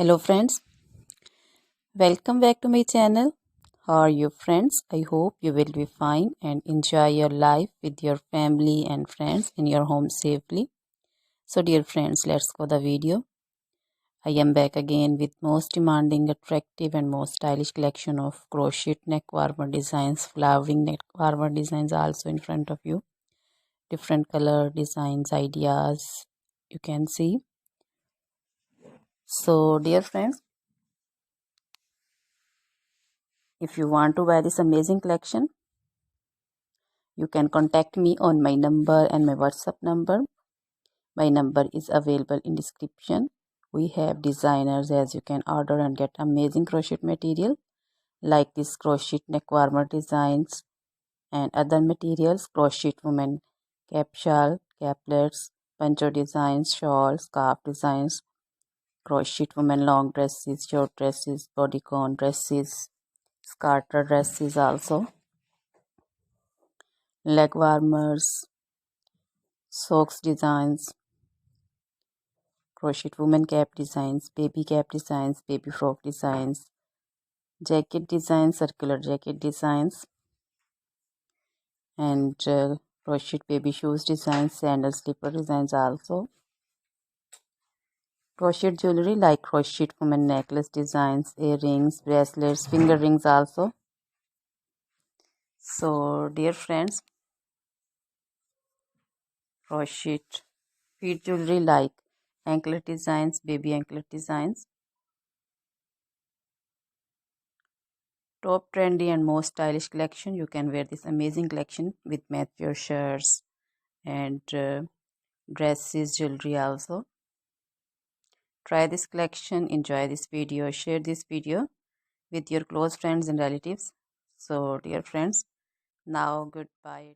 Hello friends, welcome back to my channel. How are you friends? I hope you will be fine and enjoy your life with your family and friends in your home safely. So dear friends, let's go the video. I am back again with most demanding, attractive and most stylish collection of crochet neck warmer designs, flowering neck warmer designs also in front of you. Different color designs, ideas you can see. So dear friends, if you want to buy this amazing collection, you can contact me on my number and my WhatsApp number. My number is available in description. We have designers as you can order and get amazing crochet material like this crochet neck warmer designs and other materials, crochet women cap shawl, caplets, poncho designs, shawls, scarf designs, crochet women long dresses, short dresses, bodycon dresses, scarter dresses also, leg warmers, socks designs, crochet woman cap designs, baby cap designs, baby frock designs, jacket designs, circular jacket designs, and crochet baby shoes designs, sandal slipper designs also. Crochet jewelry like crochet woman necklace designs, earrings, bracelets, finger rings also. So dear friends, crochet feet jewelry like anklet designs, baby anklet designs. Top trendy and most stylish collection. You can wear this amazing collection with match your shirts and dresses, jewelry also. Try this collection, enjoy this video, share this video with your close friends and relatives. So dear friends, now goodbye.